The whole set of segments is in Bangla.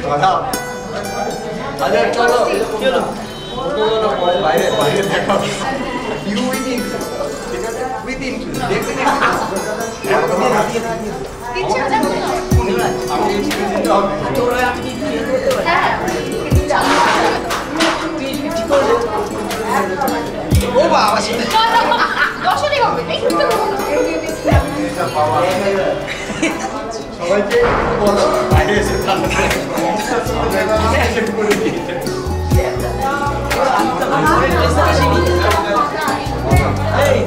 আচ্ছা চলো কি হলো বাইরে বাইরে দেখো ইউ উইদিন ঠিক আছে উইদিন দেখতে দিচ্ছি না আমি এক্সপেরিয়েন্স দিতে হবে তোরা আমি কি করতে পারি হ্যাঁ তুই ঠিক করে ও বাবা সেটা দশটাই হবে একটু এটা বাবা সবাইকে বলো বাইরে এসে থাকতে আমরা এসে করে দিই এই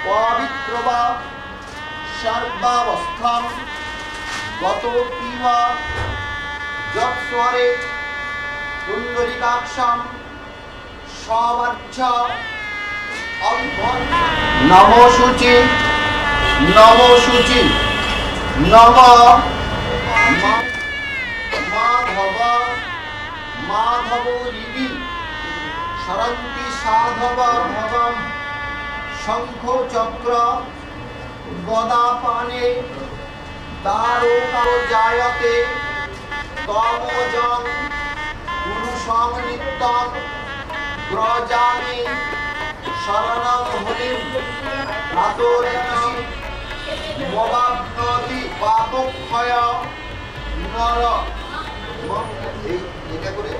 পবিত্র বা সর্বাবস্থাং গত পিবা যৎস্বরে কুণ্ডলিকাক্ষং সবাচ্ছ নমো শুচি নমো শুচি নম মাধব মাধব রিবি সরন্তি সাধব ভবম শঙ্খ চক্র গদা পানে দারোকা জায়তে তমজং পুরুষং নিত্যং ব্রজামি শরণং হরিম রাতোরিষি মবাপ্নতি পাপক্ষয় নর এটা করে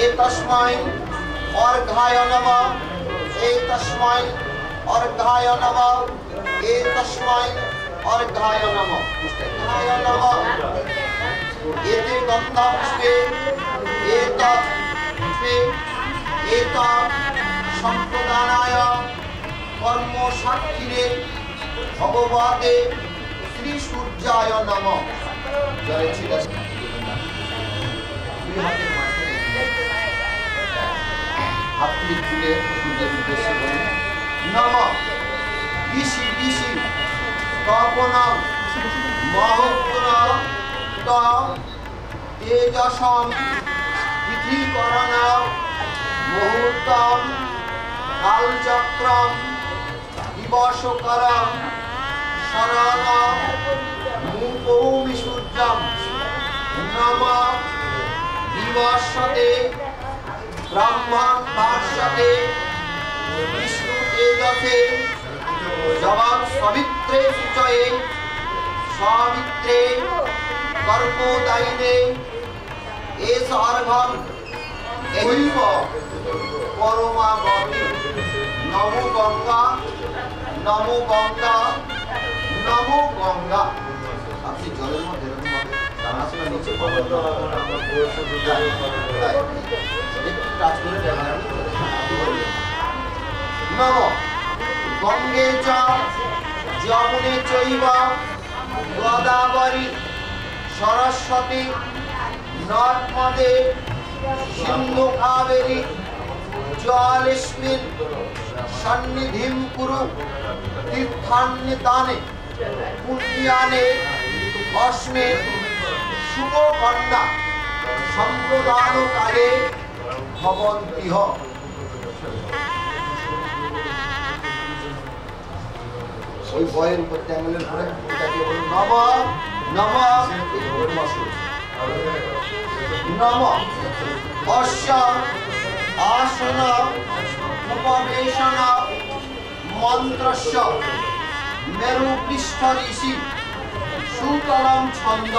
এতস্मै অর্ঘায় নমঃ এতস্मै অর্ঘায় নমঃ এতস্मै অর্ঘায় নমঃ অর্ঘায় নমঃ এতে গন্ধাপুষ্পে এতৎ পুষ্পে এতৎ সম্প্রদানায় কর্ম সাক্ষীরে ভগবতে শ্রী সূর্যায় নমঃ জয় শ্রী হাতটি তুলে সূর্যের উদ্দেশ্যে বলুন নমঃ দিশি দিশি তপনং মহত্তর তেজসম তিথিকরণ মুহূর্তম কালচক্রম দিবসকরম শরণ মুপৌমি সূর্যম নমঃ দিবসতে ব্রহ্মণ ভাষ্যতে বিষ্ণু তেজসে জবাব সবিত্রে সূচয়ে সবিত্রে কর্মোদয়িনে এস অর্ঘম এইব পরমাগতি নমো গঙ্গা নমো গঙ্গা নমো গঙ্গা। আপনি জলের মধ্যে এরকম ভাবে দানাশলা নিচে নম গঙ্গে চ যমুনে চৈব গোদাবরী সরস্বতী নর্মদে সিন্ধু কাবেরী জলেস্মিন সন্নিধিম কুরু তীর্থান্বিতানে পুণ্যানে অস্মে শুভকন্যা সম্প্রদান কালে ভবন্তিহ। ওই বয়ের উপর ট্যাঙ্গলের পরে ওটাকে বলুন নম নম নম অশ্ব আসন উপবেশন মন্ত্রস্য মেরু পৃষ্ঠ ঋষি সুতলম ছন্দ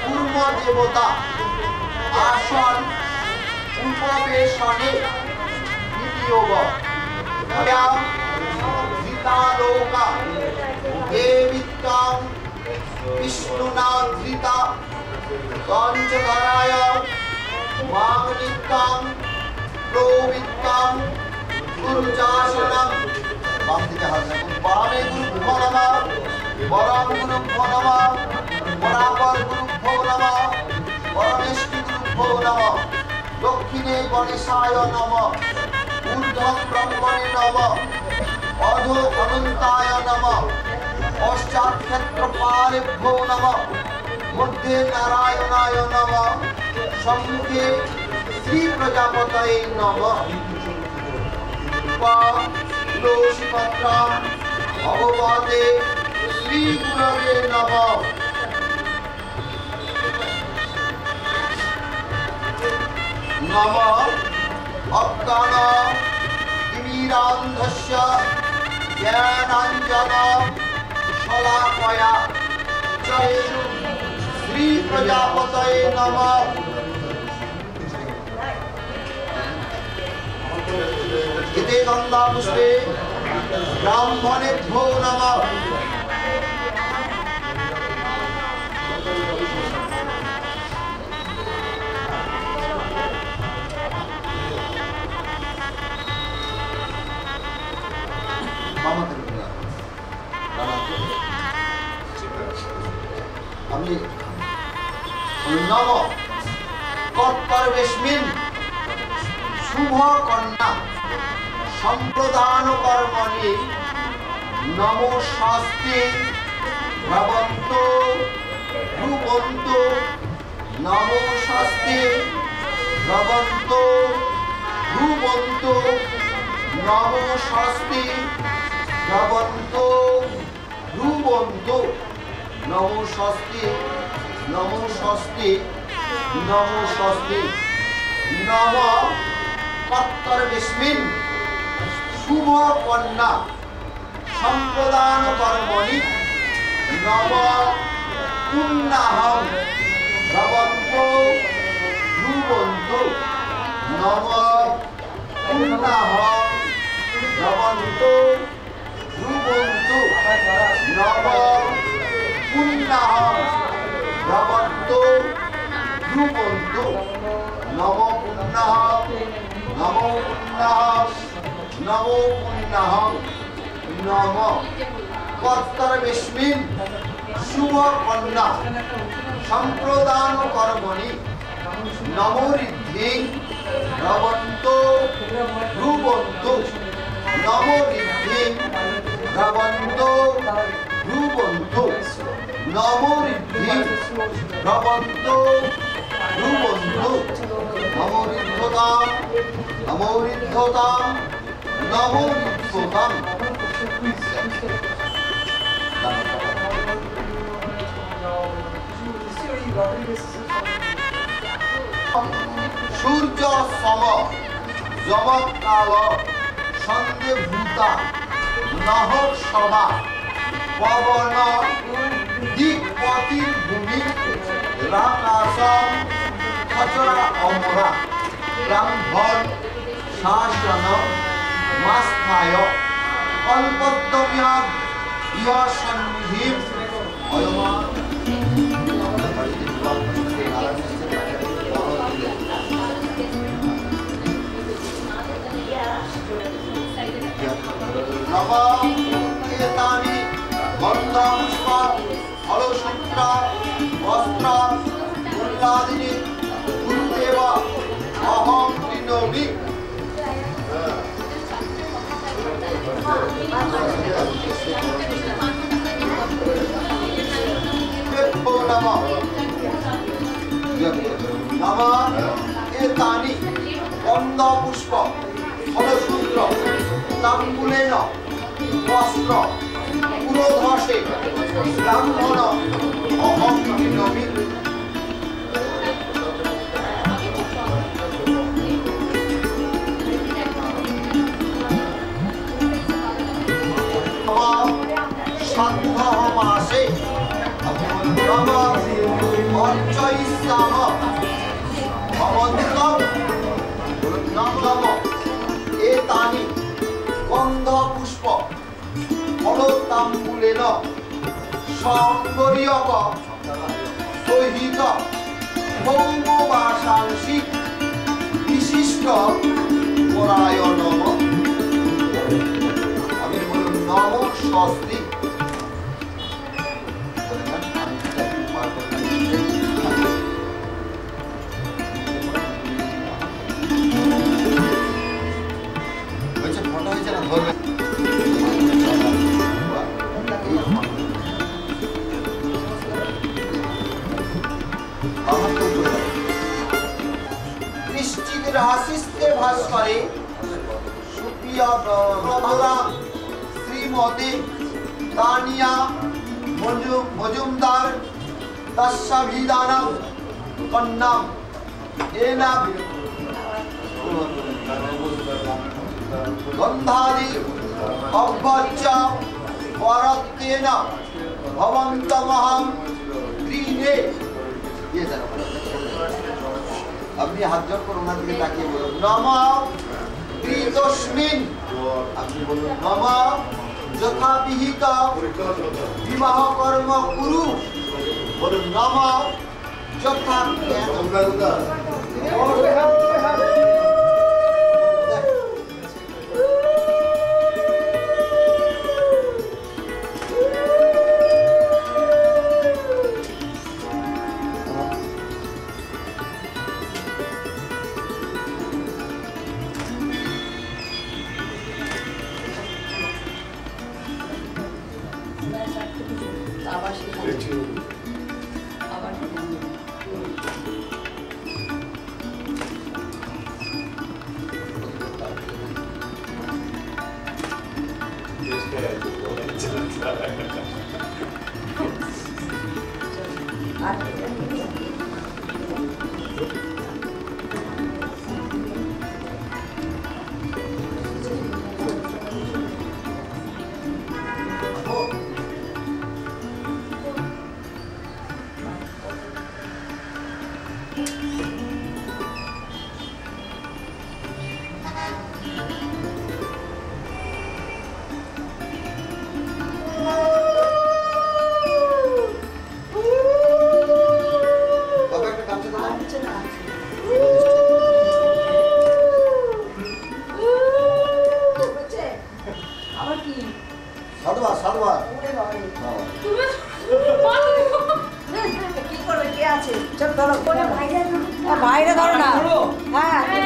পূর্ব দেবতা আসন উপবেশনে বিনিয়োগ ধৃতালোকা দেবিত্বং বিষ্ণুনা ধৃতা পঞ্চধরায় মাগনিত্যং প্রবিত্তং গুরুচাসনং। বাম দিকে হাত রাখুন। বামে গুরুভ্যো নমঃ বরম গুরুভ্যো নমঃ বরাবর গুরুভ্যো নমঃ পরমেষ্টি গুরুভ্যো নমঃ দক্ষিণে গণেশায় নমঃ ঊর্ধ্বং ব্রহ্মণে নমঃ অধো অনন্তায় নমঃ পশ্চাৎ ক্ষেত্রপালেভ্যো নমঃ মধ্যে নারায়ণায় নমঃ সম্মুখে শ্রী প্রজাপতয়ে নমঃ। তুলসী পত্রম ভগবতে শ্রী গুরবে নমঃ। নমঃ অজ্ঞান তিমিরান্ধস্য জ্ঞানাঞ্জন শলাকয়া চক্ষু শ্রী প্রজাপতয়ে নমঃ। এতে গঙ্গা পুষ্পে ব্রাহ্মণেভ্যো নমঃ। মামাতে আপনি নব কর্তব্যস্মিন শুভ কন্যা সম্প্রদান কর্মণি নমো শাস্তি ভবন্ত রূপন্ত নমো শাস্তি ভবন্ত রূপন্ত নমো শাস্তি ভবন্ত রূপন্ত নমো শাস্তি নমো শাস্তি নমো শাস্তি নম কর্তব্যস্মিন শুভ কন্যা সম্প্রদান কর্মণি নম পুণ্যাহং ভবন্ত রূপন্ত নম পুণ্যাহং ভবন্ত রূপন্ত নম পুণ্যাহং ভবন্ত রূপন্ত নম পুণ্যাহং নম পুণ্যাহং নম পুণ্যাহং নম কর্তব্যস্মিন শুভ কন্যা সম্প্রদান কর্মণি নমোঋদ্ধি ভবন্ত রূপন্ত নমোঋদ্ধি ভবন্ত রূপন্ত নমোঋদ্ধি ভবন্ত রূপন্ত নমোঋদ্ধতাম নমোঋদ্ধতাম নমোঋদ্ধতাম সূর্য সম যমকাল সন্ধে ভূতা নহ সভা পবন দিকপতি ভূমি রাকাশম খচরা অমরা ব্রাহ্মণ শাসন মাস্থায় কল্পদ্যম্যাদ ইহ সন্নিধিম অয়মা নবকেতানি গন্ধপুষ্প ফলসূত্র বস্ত্র ফুল্লাদিনী গুরুদেব অহং কৃণোমি নবকেতানি গন্ধপুষ্প ফলসূত্র তাম্বুলেন বস্ত্র পুরোধসে ব্রাহ্মণ অহং কৃণোমি সাধ্য মাসে নব অর্চয়িষ্যাম ভবন্তম নব এতানি গন্ধ পুষ্প ফলতাম্বুলেন সঙ্গরিয়ক সহিত ভৌমবাসাংশি বিশিষ্ট পরায়ণম আমি বলুন নম স্বস্তি ফটো হয়েছে না ধরবে বৃশ্চিক রাশিস্তে ভাস করে সুপ্রিয়া প্রভরা শ্রীমতী তানিয়া মজুমদার তস্যাভিধানম কন্যাম এনা গন্ধাদি অভ্যচ্চ পরত্তেন ভবন্তমহং গৃহে আপনি হাত জোড় করে ওনার দিকে তাকিয়ে বলুন নম গৃহস্মিন আপনি বলুন নম যথাবিহিত বিবাহ কর্ম কুরু বলুন নম যথা আবার সেখানে আবার আর বাবা একটা গামছা দাও আচ্ছা না হচ্ছে আবার কি সাধুবার সাধুবার ওরে বাবা রে। তুমি মারো কি করবে কে আছে চল ধরো বাইরে ধরো না হ্যাঁ তুমি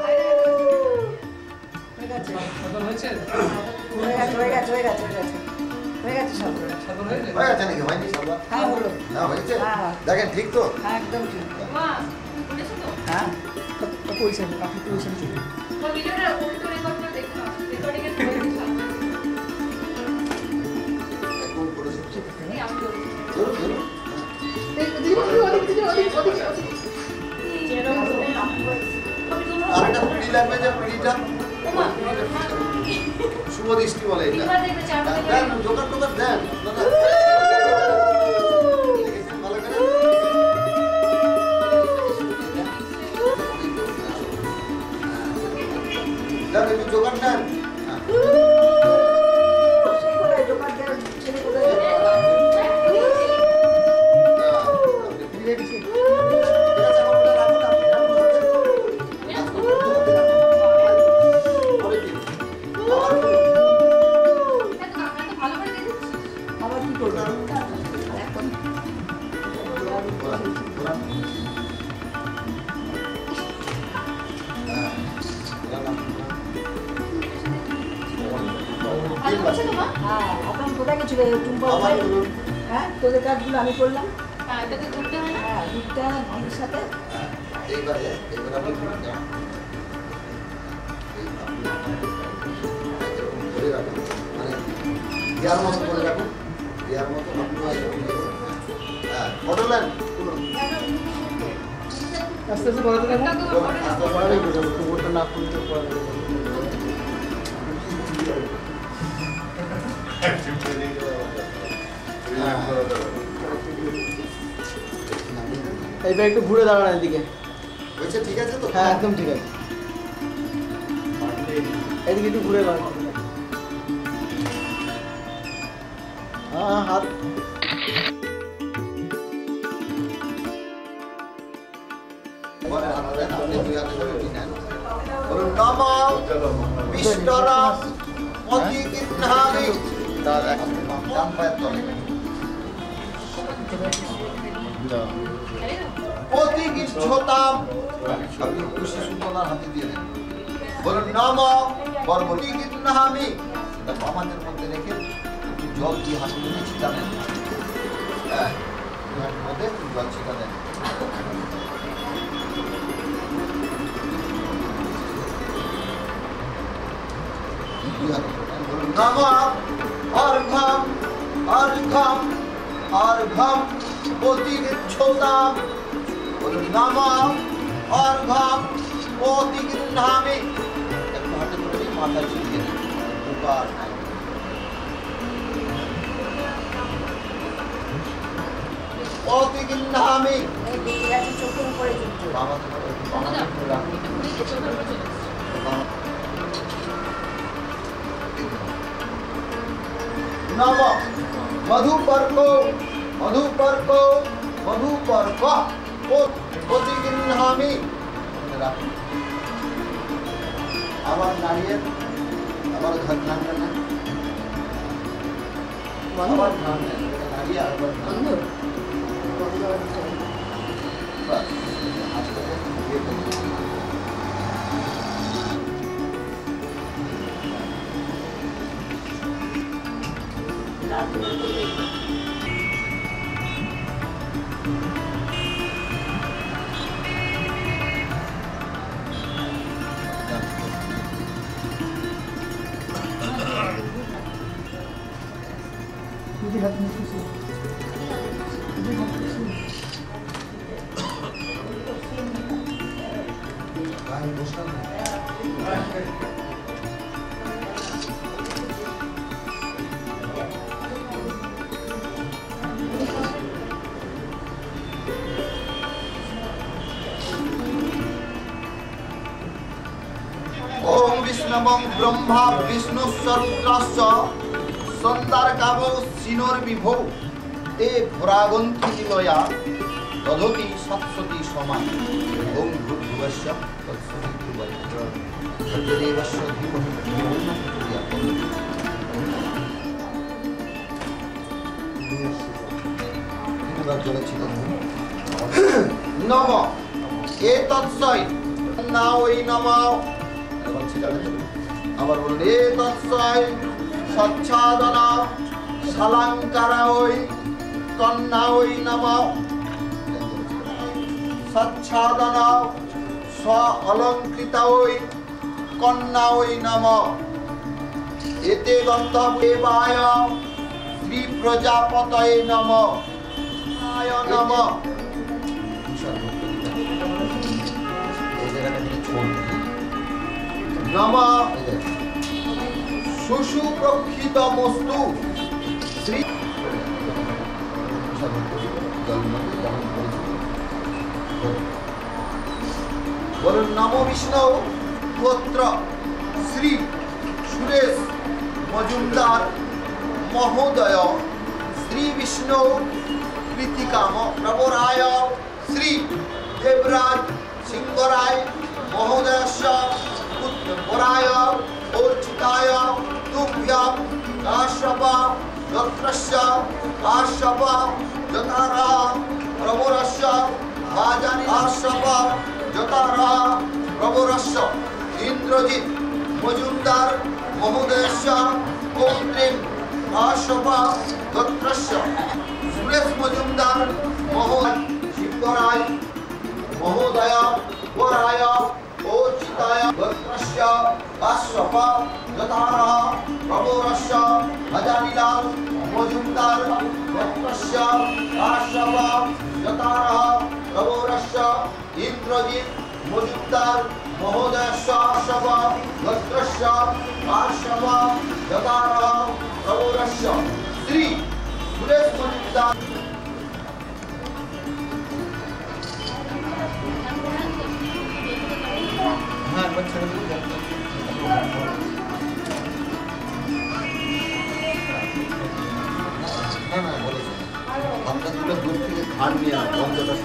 বাইরে ধরো। হয়ে গেছে সাধন হয়েছে? হয়ে গেছে হয়ে গেছে হয়ে গেছে হয়ে গেছে হয়ে গেছে সব সাধন হয়েছে? হয়ে গেছে নাকি হয়নি সাধুবার হ্যাঁ হলো না হয়েছে হ্যাঁ। দেখেন ঠিক তো হ্যাঁ একদম ঠিক মা শুনেছো তো হ্যাঁ কইছেন আপনি কইছেন ঠিক ওই ভিডিওটা উল্টো রেকর্ড করে দেখো রেকর্ডিং এর পরে দিলাম কোন করেছে এই আমি বলছি ধরো ধরো আর একটা পিড়ি লাগবে যে পিড়িটা শুভ দৃষ্টি বলে এটা দেন জোগাড় টোগাড় দেন দাদা দেখেছেন ভালো করে দেন একটু জোগাড় দেন হ্যাঁ। সেই কোথায় দোকান দেওয়ার ছেলে কোথায় আপনি ফ্রি হয়ে গেছেন? ঠিক আছে, আমার ওটা রাখুন, আপনি রাখুন। পরে দিন। আবার করুন। ভালো করে দেখেছি আবার কি করবে এখন ঘোরান, ঘোরান। হ্যাঁ, ঘোরান আপনি, ঘোরান। ভালো করছে তো মা হ্যাঁ এখন কোথায় গেছিল টুম্পা আবার ভাই করুন। হ্যাঁ তোদের কাজগুলো আমি করলাম হ্যাঁ এটাকে করতে হয় না হ্যাঁ দুধটা ঘির সাথে হ্যাঁ, এইবারে আপনি ঘুরুন না। এই আপনি এরকম ধরে রাখুন। মানে দেওয়ার মতো করে রাখুন। দেওয়ার মতো আপনি এরকম করুন। হ্যাঁ, ফটো নেন, তুলুন। আস্তে আস্তে পড়াতে থাকো। আস্তে পড়ালেই বোঝাবো, খবরটা না খুলতে পড়ালে এইবার একটু ঘুরে দাঁড়ান এদিকে। হয়েছে, ঠিক আছে তো? হ্যাঁ একদম ঠিক আছে। এদিকে একটু ঘুরে দাঁড়ান। হ্যাঁ হাত পরে হাত দেন, আপনি দুই হাতে ধরে নেন। বলুন, নমো বিষ্ণুরাম পতিগৃহ্ণামি। তার এখন ডান পায়ের তলে। পতিগৃহ্যতাম। আপনি খুশি সুন্দর হাতে দিয়ে দেন। বলুন, নমো পতিগৃহ্ণামি। এটা বাম হাতের মধ্যে রেখে একটু জল দিয়ে হাতে নিয়ে ছিটাবেন। হ্যাঁ, দুই হাতের মধ্যে একটু জল ছিটা দেন। নমঃ অর্ঘম অর্ঘম অর্ঘম পতিগৃহ্যতাম। বলুন, নমঃ অর্ঘম পতিগৃহ্ণামি। একটু হাতে করে নিয়ে মাথায় ছিটিয়ে দেন। উপকার নাই। পতিগৃহ্ণামি। এই বেরিয়ে গেছে চোখের উপরে কিন্তু বাম হাতে করে একটু বাম হাতে করে রাখুন। নম মধুপর্ক মধুপর্ক মধুপর্ক প্রতিগৃহ্ণামি। আবার দাঁড়িয়ে আবার ঘর ধানটা নেন, আবার ধান নেন, দাঁড়িয়ে আবার ধান নেন। বাস, হাতটাকে ঢুকিয়ে ओम विष्णवं ब्रह्मा विष्णु सरुद्राश्च सन्दारकावो सिनोर विभो ते भुरागन्ति निलया दधति सत्सति समान ओम भूर्भुवस्य तत्सवितुर्वरेण्यं भर्गदेवस्य धीमहि धियो न प्रचोदयात् नम एतत्सै नावै नमः আবার বলুন এ তৎসয় সচ্ছাদনা শালাঙ্কারায় কন্যায় নমঃ সচ্ছাদনা স্ব অলঙ্কৃতায় কন্যায় নমঃ এতে গন্ধবেবায় শ্রী প্রজাপতয়ে নমঃ আয় নমঃ नमः सुषुप्रक्षितमस्तु श्री बोलो नमो विष्णु गोत्र श्री सुरेश मजुमदार महोदय श्री विष्णु कृतिकाम प्रभुराय श्री देवराज सिंहराय महोदयस्य पुत्राय ओचिताय तुभ्यं आश्रव यत्रस्य आश्रव यतारा प्रभुरस्य भाजानि आश्रव यतारा प्रभुरस्य इंद्रजित मजुमदार महोदयस्य पौत्रीं आश्रव यत्रस्य सुरेश मजुमदार महोदय शिवराय महोदय वराय ओचिताय वत्रस्य आश्रव यतारा प्रभुरस्य भजानीलाल मजुमदार वत्रस्य आश्रव यतारा प्रभुरस्य इंद्रजित मजुमदार महोदयस्य आश्रव वत्रस्य आश्रव यतारा प्रभुरस्य श्री सुरेश मजुमदार हाँ बच्चे ना बोले आपका दूर दूर के खान में बंद होता है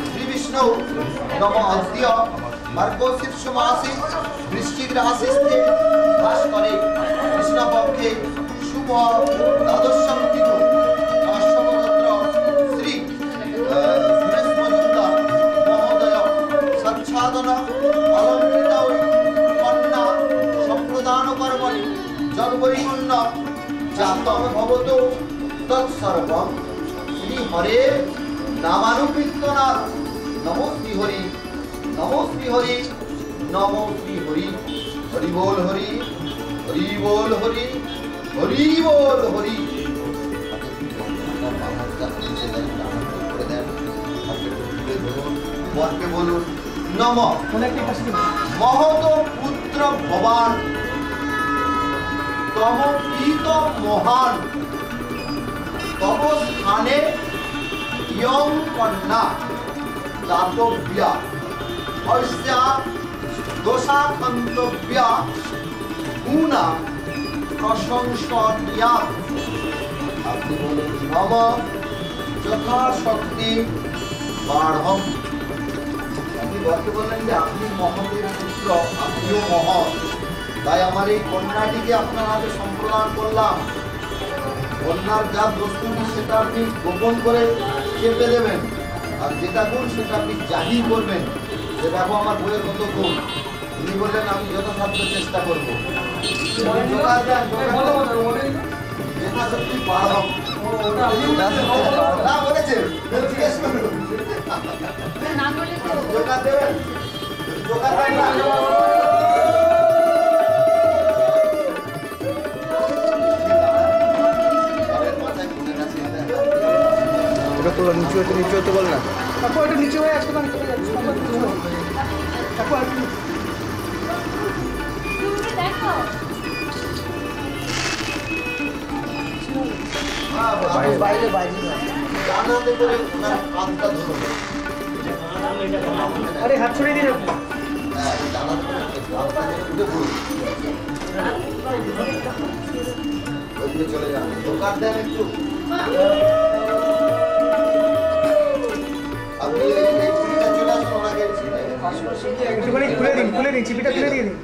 श्री विष्णु नमो अद्य मार्गशीर्ष मासे वृश्चिक राशि स्थित वास करे कृष्ण पक्षे शुभ द्वादशम तिथि अष्टमगोत्र श्री सुरेश मजुमदार महोदय सच्छादन अलंकृत कन्या संप्रदान कर्मणि जन्मैमुन्न जातम भवतु तत्सर्वं श्री हरे नामानुकीर्तनात् नमो श्री हरि नमो श्री हरि नमो श्री हरि हरि बोल हरि हरि बोल हरि हरि बोल हरि বলকে বলুন নম মহত পুত্র ভবান তম পিত মহান তব স্থানে ইয়ং কন্যা দাতব্যা অস্যা দোষাকন্তব্যা গুণা প্রশংসনীয়া আপনি বলুন নম যথাশক্তি বাঢ়ম আপনি বলতে বললেন যে আপনি মহতের পুত্র আপনিও মহৎ তাই আমার এই কন্যাটিকে আপনার হাতে সম্প্রদান করলাম কন্যার যা দোষগুলি সেটা আপনি গোপন করে চেপে দেবেন আর যেটা গুণ সেটা আপনি জাহির করবেন যে দেখো আমার বইয়ের কত গুণ উনি বললেন আমি যথাসাধ্য চেষ্টা করবো যথাশক্তি পারব না বলেছে জিজ্ঞেস করুন না বলে তো জোগাড় দেবেন জোগাড় দেবেন নিচু হতে বল না। তারপর একটু নিচু হয়ে আসতে পারে তারপর তুমি দেখো বাইরে বাজি না। জানাতে করে ওনার কাঁধটা ধরুন আরে হাত ছড়িয়ে দিন আপনি। জানাতে করে কাঁধটা উঠে পড়ুন ওইদিকে চলে যান দোকান দেন একটু আপনি এই চিঠিটা চলে আসুন ওনাকে একটুখানি খুলে দিন চিপিটা খুলে দিয়ে দিন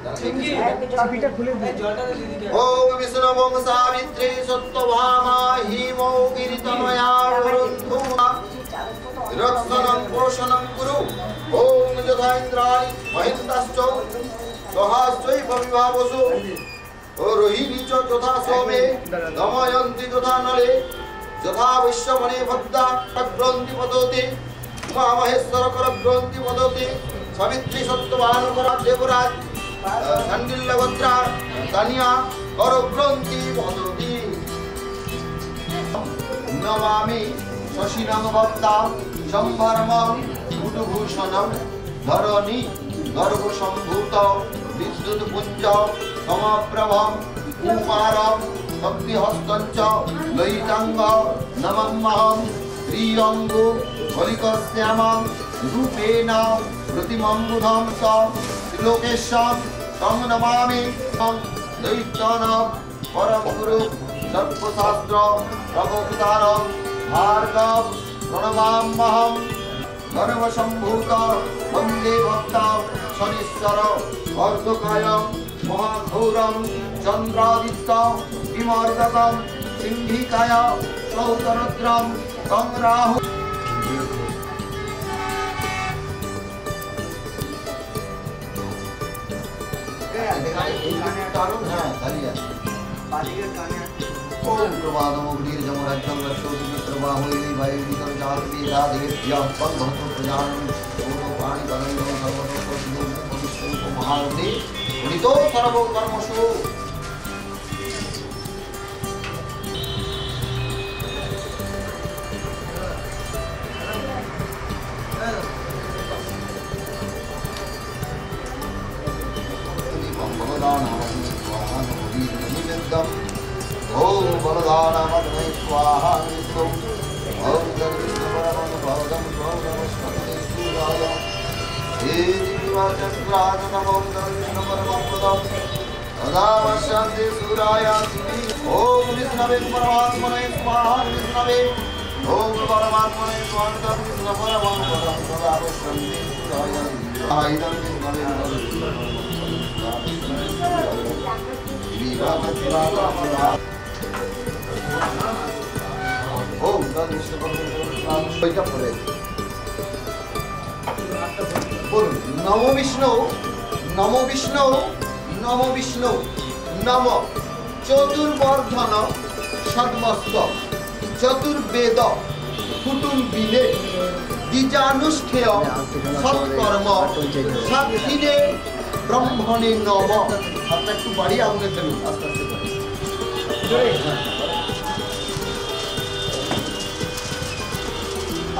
চিপিটা খুলে দিন। ওম বিষ্ণুবং সাবিত্রী সত্যভামা হিমৌ গিরিতনয়া বরুন্ধুনা রক্ষণং পোষণং কুরু ওম যথা ইন্দ্রাণি মহিন্দাশ্চ সহাস্যৈব বিভাবসু ও রোহিণী চ যথা সোমে দময়ন্তি যথা নলে যথা বিশ্বমণি ভদ্রা গ্রন্থি পদতে মা মহেশ্বর কর গ্রন্থি পদতে সাবিত্রী সত্যভানু কর দেবরাজ শান্ডিল্যগোত্রা তানিয়া কর গ্রন্থি পদতি নমামি শশিনং ভক্তা সম্ভর্মং কুটুভূষণং ধরণী গর্ভসম্ভূত বিদ্যুৎ পুঞ্জ সমপ্রভং কুমারং শক্তিহস্তঞ্চ লয়িতাঙ্গ নমম্মহং ত্রিয়ঙ্গু হরিকশ্যামং রূপেণ প্রতিমম্বুধং চ ত্রিলোকেশ্বং তং নমামি দৈত্যানাং পরম গুরু সর্বশাস্ত্র প্রবক্তারং ভার্গব প্রণমাম্যহং গর্ভসম্ভূত বন্দে ভক্তা শনিশ্বর অর্ধকায়ং মহাঘোরং চন্দ্রাদিত্য বিমর্দকং সিংহিকায় সৌতরদ্রং তং রাহু ओम प्रभातमग्निर जमराज्यं रक्षोति मित्रबाहुली भयवितर जातवे राधेभ्यः पद्मतो प्रजानं ओम पाणि पदं सर्वतो प्रसिद्धो भविष्यति महारते उनितो सर्व कर्मसु ओम बलदानमग्ने स्वाहा नित्यं ओम जगदीश्वरं भवदं भवदमस्मते सूराय हे दिवाचक्रानमं दर्शनपरमं पदं तदावश्यन्ते सूराय ओम विष्णवे परमात्मने स्वाहा विष्णवे ओम परमात्मने स्वाहा विष्णुपरमं पदं तदावश्यन्ते सूराय आयुधं विष्णवे नमो विष्णु नमो विष्णु नमो विष्णु नम चतुर्वर्धन सद्मस्त चतुर्वेद कुटुम्बिने द्विजानुष्ठेय सत्कर्म साक्षिणे ब्रह्मणे नम আপনার একটু বাড়ি আগুনে ফেলুন আস্তে আস্তে করে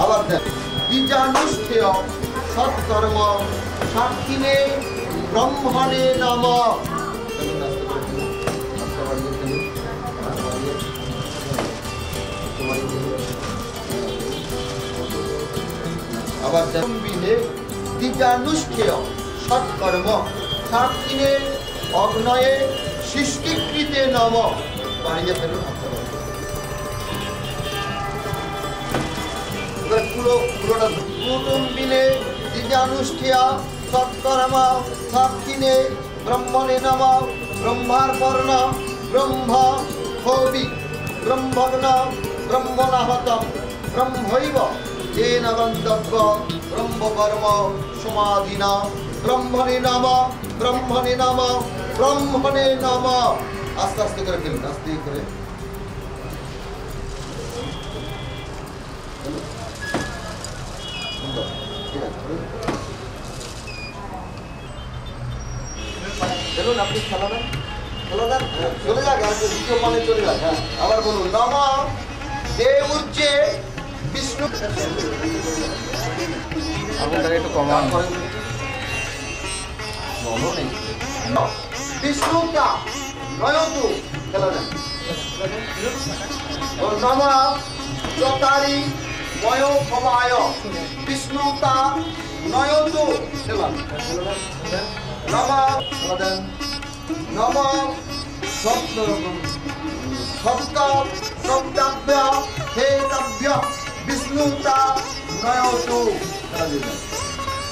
আবার দেখ দ্বিজানুষ্ঠেয় সৎকর্ম সাক্ষিণে ব্রহ্মণে নম আবার বিনে দ্বিজানুষ্ঠেয় সৎকর্ম সাক্ষিণে অগ্নয়ে সৃষ্টিকৃতে নম বাড়িয়ে ফেলুন পুরোটা কুটুম্বিনে দ্বিজানুষ্ঠিয়া সৎকর্ম সাক্ষিণে ব্রহ্মণে নম ব্রহ্মার্পণ ব্রহ্ম হবি ব্রহ্মগ্ন ব্রহ্মণাহতম ব্রহ্মৈব যেন গন্তব্য ব্রহ্মকর্ম সমাধিনা ব্রহ্মণে নম ব্রহ্মণে নমঃ ব্রহ্মণে নমঃ। আস্তে আস্তে করে ফেলুন, আস্তে করে। সুন্দর, ঠিক আছে। চলুন আপনি খেলাবেন, চলে যান, চলে যাক, আর দ্বিতীয় পালে চলে যাক। হ্যাঁ, আবার বলুন নমঃ দেবূর্যে বিষ্ণু। আপনাদের একটু কমান। বিষ্ণুতা নয়তু খেলাবেন। নমঃ চতারি বয় ভবায় বিষ্ণুতা নয়তু খেলান। নমঃ নমঃ শব্দাভ্য হে কাভ্য বিষ্ণুতা নয়তু খেলা দিবেন।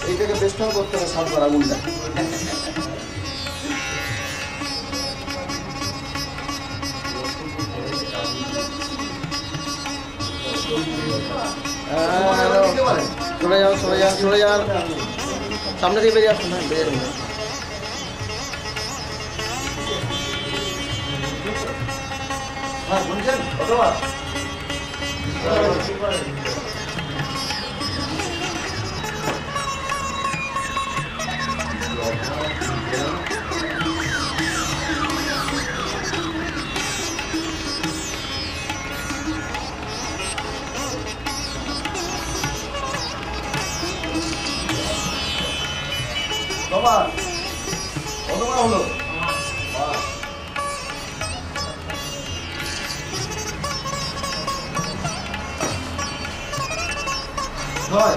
এইটাকে বেষ্টন করতে হবে 7 বার আগুন দেয়। চলে যাও, চলে যান, চলে যান, সামনে দিয়ে বেরিয়ে আসুন। হ্যাঁ, বেরিয়ে আসুন। হ্যাঁ শুনছেন কতবার? কতবার হলো? হয়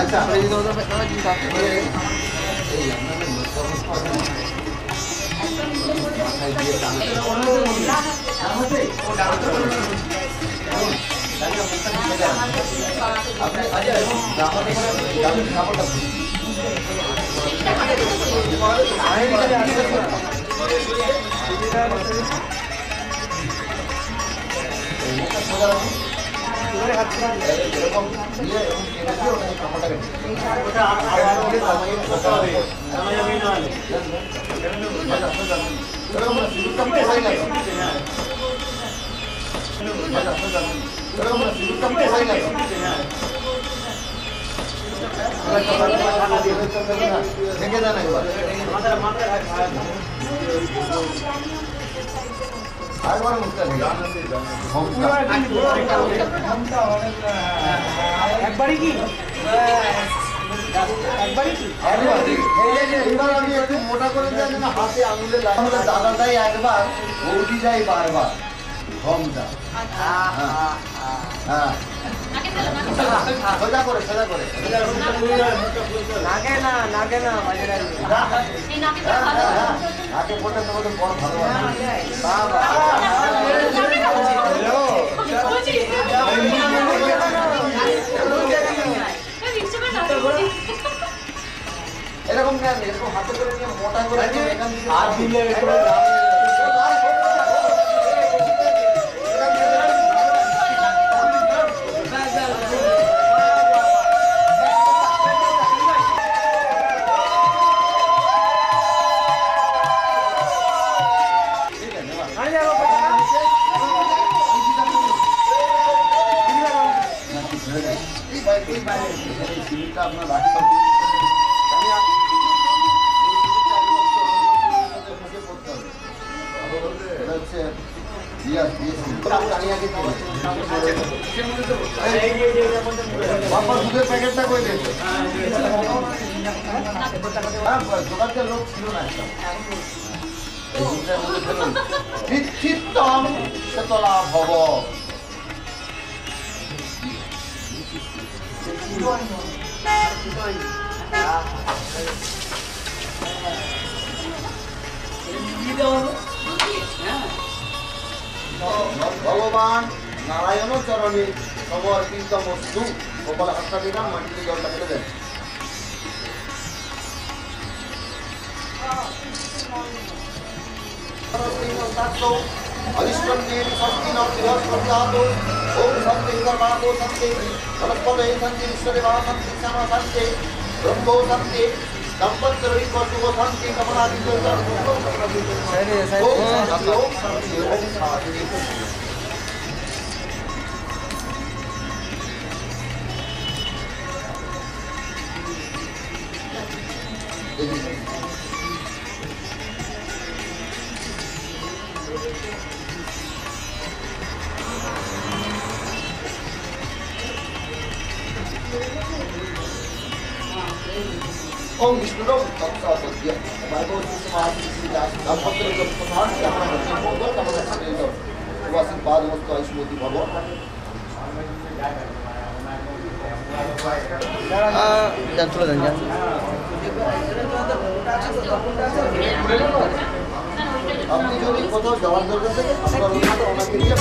আচ্ছা ভেঙে দেন একবার একবারই কি এইবার আমি একটু মোটা করে দেওয়ার জন্য হাতে আঙুলে লাগালে দাদাটাই একবার বৌদি যাই বারবার ঘমটা। হ্যাঁ সোজা করে সোজা করে নাকে না মাঝে আগে পড়তে তোমাদের বড় ভালো এরকম নেন, এরকম হাতে করে নিয়ে মোটা করে হাত দিলে আপনার রাখতে হবে। দুধের প্যাকেটটা করে দেবে। দোকানটার লোক ছিল না নিশ্চিতম শতলা ভব। ভগবান নারায়ণ চরণে সবার চিন্তা বস্তু গোপাল হাতটা দিলাম মাটিতে জলটা ফেলে দেন अरिष्टन्येन शक्तिना बृहस्पत्यातो ओम शांति कर्माको शांति वनस्पतये शांति विश्वदेवा शांति क्षमा शांति ब्रह्मो शांति दंपत्यै कर्तुको शांति कमलादित्य ओम शांति ओम शांति ओम शांति ओम विष्णु तत्सत्य बाइबल समाधि दास दंपत्ति को प्रधान करना है बोल कमला शांति दो वासिक बाद मस्त आयुष्मती भव যান চলে যান যান আপনি যদি কোথাও যাওয়ার দরকার থাকে আপনার ওনাকে নিয়ে